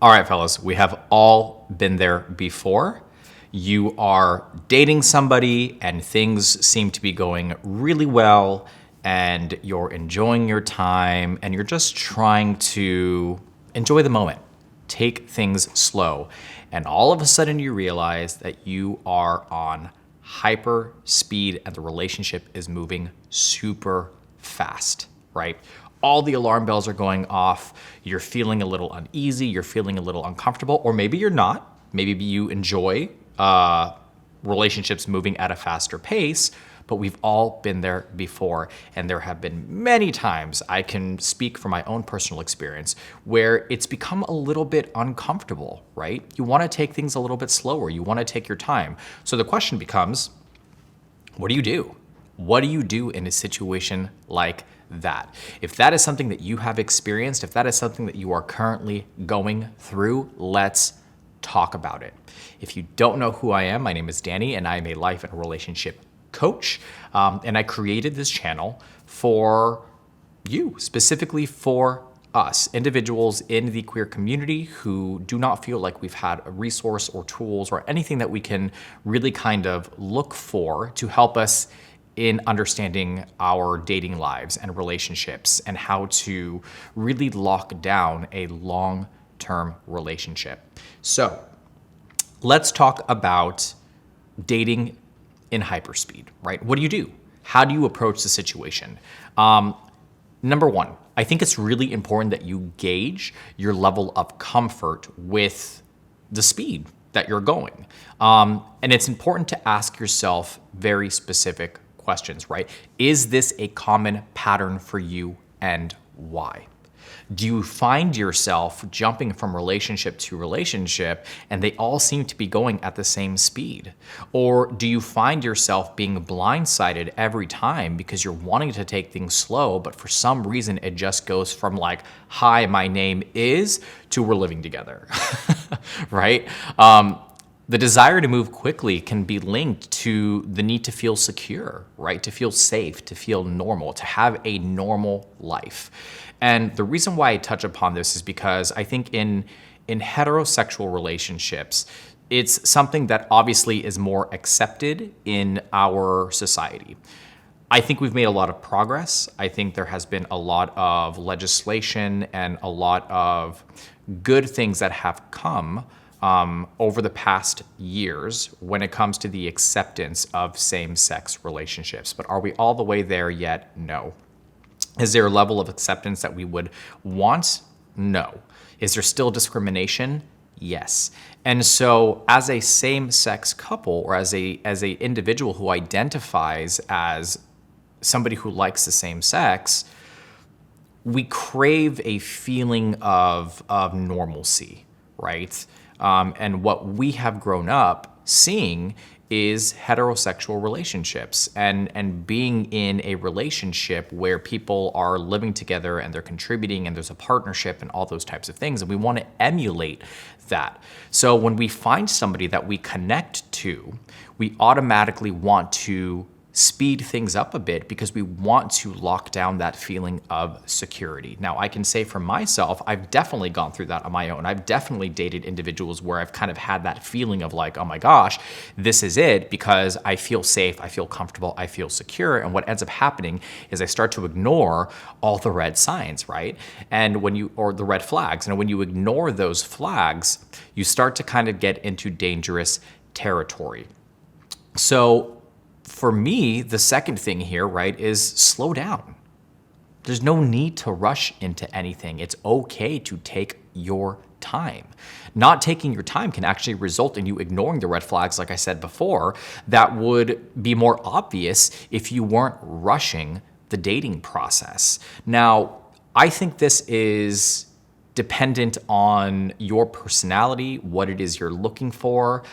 All right, fellas, we have all been there before. You are dating somebody and things seem to be going really well and you're enjoying your time and you're just trying to enjoy the moment, take things slow. And all of a sudden you realize that you are on hyper speed and the relationship is moving super fast, right? All the alarm bells are going off. You're feeling a little uneasy. You're feeling a little uncomfortable, or maybe you're not. Maybe you enjoy relationships moving at a faster pace, but we've all been there before. And there have been many times, I can speak from my own personal experience, where it's become a little bit uncomfortable, right? You want to take things a little bit slower. You want to take your time. So the question becomes, what do you do? What do you do in a situation like that? If that is something that you have experienced, if that is something that you are currently going through, let's talk about it. If you don't know who I am, my name is Danny and I am a life and relationship coach. And I created this channel for you, specifically for us, individuals in the queer community who do not feel like we've had a resource or tools or anything that we can really kind of look for to help us in understanding our dating lives and relationships and how to really lock down a long-term relationship. So let's talk about dating in hyperspeed, right? What do you do? How do you approach the situation? Number one, I think it's really important that you gauge your level of comfort with the speed that you're going. And it's important to ask yourself very specific questions, right? Is this a common pattern for you and why? Do you find yourself jumping from relationship to relationship and they all seem to be going at the same speed? Or do you find yourself being blindsided every time because you're wanting to take things slow, but for some reason it just goes from like, hi, my name is, to we're living together, right? The desire to move quickly can be linked to the need to feel secure, right? To feel safe, to feel normal, to have a normal life. And the reason why I touch upon this is because I think in heterosexual relationships, it's something that obviously is more accepted in our society. I think we've made a lot of progress. I think there has been a lot of legislation and a lot of good things that have come over the past years when it comes to the acceptance of same-sex relationships. But are we all the way there yet? No. Is there a level of acceptance that we would want? No. Is there still discrimination? Yes. And so as a same-sex couple or as a individual who identifies as somebody who likes the same sex, we crave a feeling of normalcy, right? And what we have grown up seeing is heterosexual relationships and being in a relationship where people are living together and they're contributing and there's a partnership and all those types of things. And we want to emulate that. So when we find somebody that we connect to, we automatically want to speed things up a bit because we want to lock down that feeling of security. Now, I can say for myself, I've definitely gone through that on my own. I've definitely dated individuals where I've kind of had that feeling of like, oh my gosh, this is it because I feel safe, I feel comfortable, I feel secure. And what ends up happening is I start to ignore all the red signs, right? And or the red flags. And when you ignore those flags, you start to kind of get into dangerous territory. So for me, the second thing here, right, is slow down. There's no need to rush into anything. It's okay to take your time. Not taking your time can actually result in you ignoring the red flags, like I said before, that would be more obvious if you weren't rushing the dating process. Now, I think this is dependent on your personality, what it is you're looking for,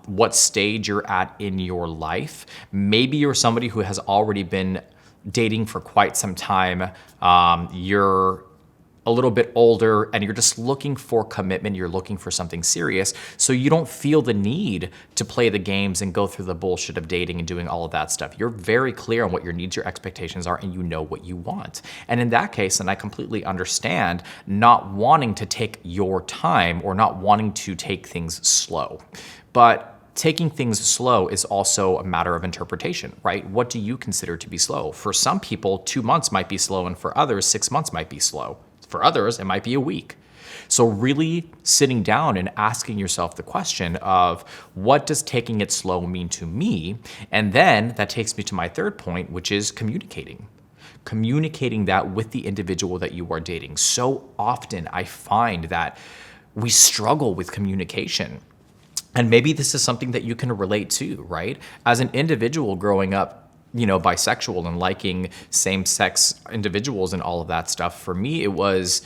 what stage you're at in your life. Maybe you're somebody who has already been dating for quite some time. You're a little bit older and you're just looking for commitment, you're looking for something serious, so you don't feel the need to play the games and go through the bullshit of dating and doing all of that stuff. You're very clear on what your needs, your expectations are, and you know what you want. And in that case, then I completely understand not wanting to take your time or not wanting to take things slow. But taking things slow is also a matter of interpretation, right? What do you consider to be slow? For some people, 2 months might be slow, and for others, 6 months might be slow. For others, it might be a week. So really sitting down and asking yourself the question of, what does taking it slow mean to me? And then that takes me to my third point, which is communicating. Communicating that with the individual that you are dating. So often I find that we struggle with communication. And maybe this is something that you can relate to, right? As an individual growing up, bisexual and liking same-sex individuals and all of that stuff, for me, it was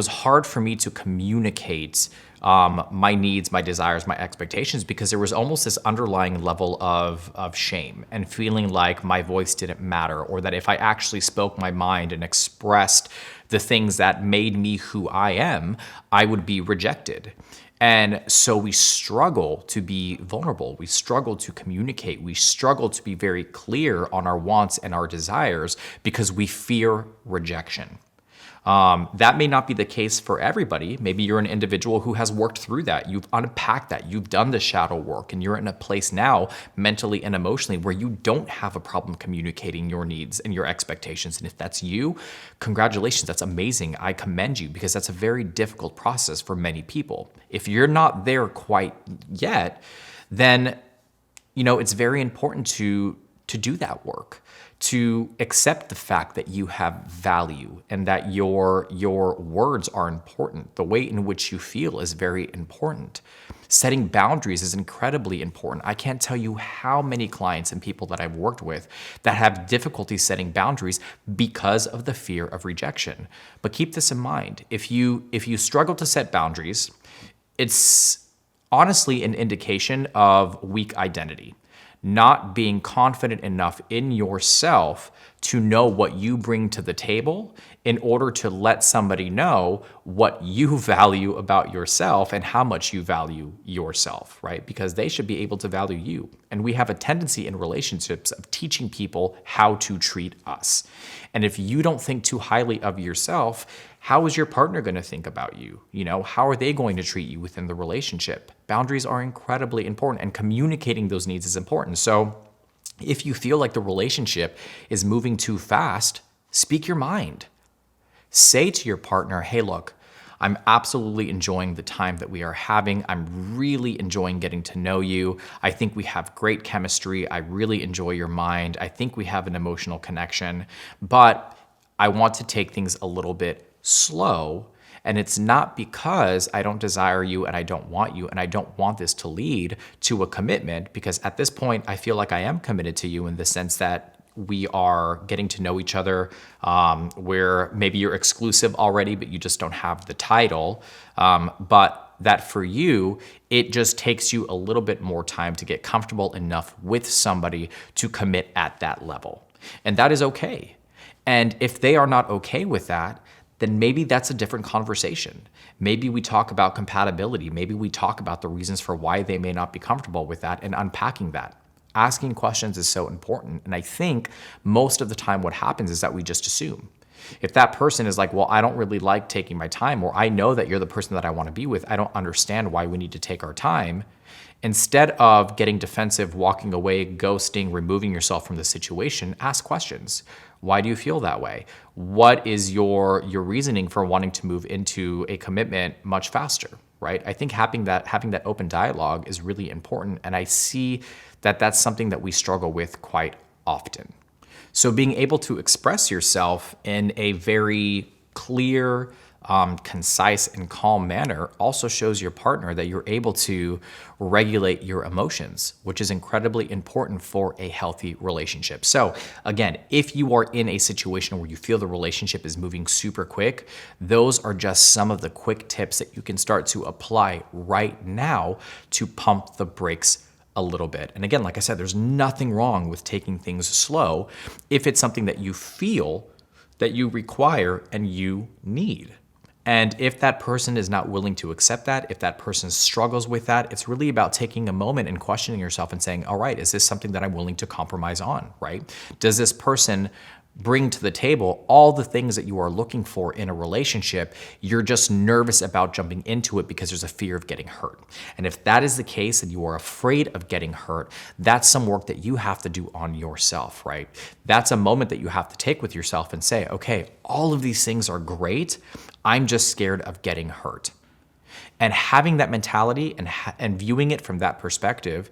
hard for me to communicate my needs, my desires, my expectations, because there was almost this underlying level of shame and feeling like my voice didn't matter, or that if I actually spoke my mind and expressed the things that made me who I am, I would be rejected. And so we struggle to be vulnerable. We struggle to communicate. We struggle to be very clear on our wants and our desires because we fear rejection. That may not be the case for everybody. Maybe you're an individual who has worked through that. You've unpacked that. You've done the shadow work, and you're in a place now mentally and emotionally where you don't have a problem communicating your needs and your expectations. And if that's you, congratulations. That's amazing. I commend you, because that's a very difficult process for many people. If you're not there quite yet, then it's very important to do that work, to accept the fact that you have value and that your words are important. The way in which you feel is very important. Setting boundaries is incredibly important. I can't tell you how many clients and people that I've worked with that have difficulty setting boundaries because of the fear of rejection. But keep this in mind. If you struggle to set boundaries, it's honestly an indication of weak identity. Not being confident enough in yourself to know what you bring to the table in order to let somebody know what you value about yourself and how much you value yourself, right? Because they should be able to value you. And we have a tendency in relationships of teaching people how to treat us. And if you don't think too highly of yourself, how is your partner going to think about you? How are they going to treat you within the relationship? Boundaries are incredibly important, and communicating those needs is important. So if you feel like the relationship is moving too fast, speak your mind. Say to your partner, hey, look, I'm absolutely enjoying the time that we are having. I'm really enjoying getting to know you. I think we have great chemistry. I really enjoy your mind. I think we have an emotional connection, but I want to take things a little bit slow. And it's not because I don't desire you and I don't want you and I don't want this to lead to a commitment, because at this point I feel like I am committed to you in the sense that we are getting to know each other, where maybe you're exclusive already, but you just don't have the title. But that for you, it just takes you a little bit more time to get comfortable enough with somebody to commit at that level. And that is okay. And if they are not okay with that, then maybe that's a different conversation. Maybe we talk about compatibility. Maybe we talk about the reasons for why they may not be comfortable with that and unpacking that. Asking questions is so important. And I think most of the time what happens is that we just assume. If that person is like, well, I don't really like taking my time, or I know that you're the person that I want to be with, I don't understand why we need to take our time. Instead of getting defensive, walking away, ghosting, removing yourself from the situation, ask questions. Why do you feel that way? What is your reasoning for wanting to move into a commitment much faster, right? I think having that open dialogue is really important, and I see that that's something that we struggle with quite often. So being able to express yourself in a very clear, concise and calm manner also shows your partner that you're able to regulate your emotions, which is incredibly important for a healthy relationship. So again, if you are in a situation where you feel the relationship is moving super quick, those are just some of the quick tips that you can start to apply right now to pump the brakes a little bit. And again, like I said, there's nothing wrong with taking things slow if it's something that you feel that you require and you need. And if that person is not willing to accept that, if that person struggles with that, it's really about taking a moment and questioning yourself and saying, all right, is this something that I'm willing to compromise on, right? Does this person bring to the table all the things that you are looking for in a relationship? You're just nervous about jumping into it because there's a fear of getting hurt. And if that is the case and you are afraid of getting hurt, that's some work that you have to do on yourself, right? That's a moment that you have to take with yourself and say, okay, all of these things are great. I'm just scared of getting hurt. And having that mentality and viewing it from that perspective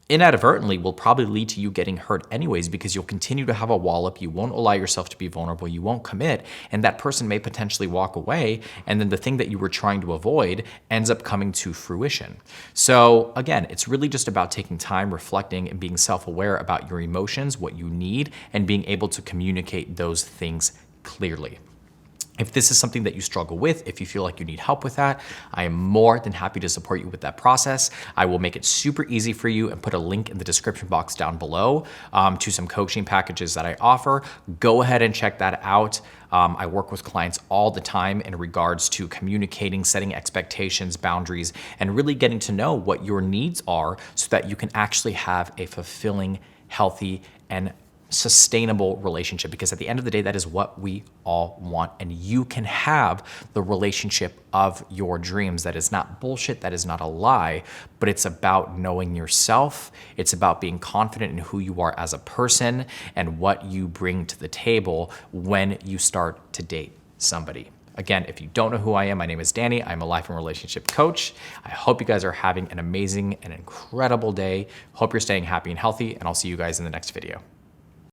inadvertently will probably lead to you getting hurt anyways, because you'll continue to have a wall up. You won't allow yourself to be vulnerable. You won't commit. And that person may potentially walk away. And then the thing that you were trying to avoid ends up coming to fruition. So again, it's really just about taking time, reflecting, and being self-aware about your emotions, what you need, and being able to communicate those things clearly. If this is something that you struggle with, if you feel like you need help with that, I am more than happy to support you with that process. I will make it super easy for you and put a link in the description box down below to some coaching packages that I offer. Go ahead and check that out. I work with clients all the time in regards to communicating, setting expectations, boundaries, and really getting to know what your needs are so that you can actually have a fulfilling, healthy, and sustainable relationship, because at the end of the day, that is what we all want. And you can have the relationship of your dreams. That is not bullshit. That is not a lie, but it's about knowing yourself. It's about being confident in who you are as a person and what you bring to the table when you start to date somebody. Again, if you don't know who I am, my name is Danny. I'm a life and relationship coach. I hope you guys are having an amazing and incredible day. Hope you're staying happy and healthy, and I'll see you guys in the next video.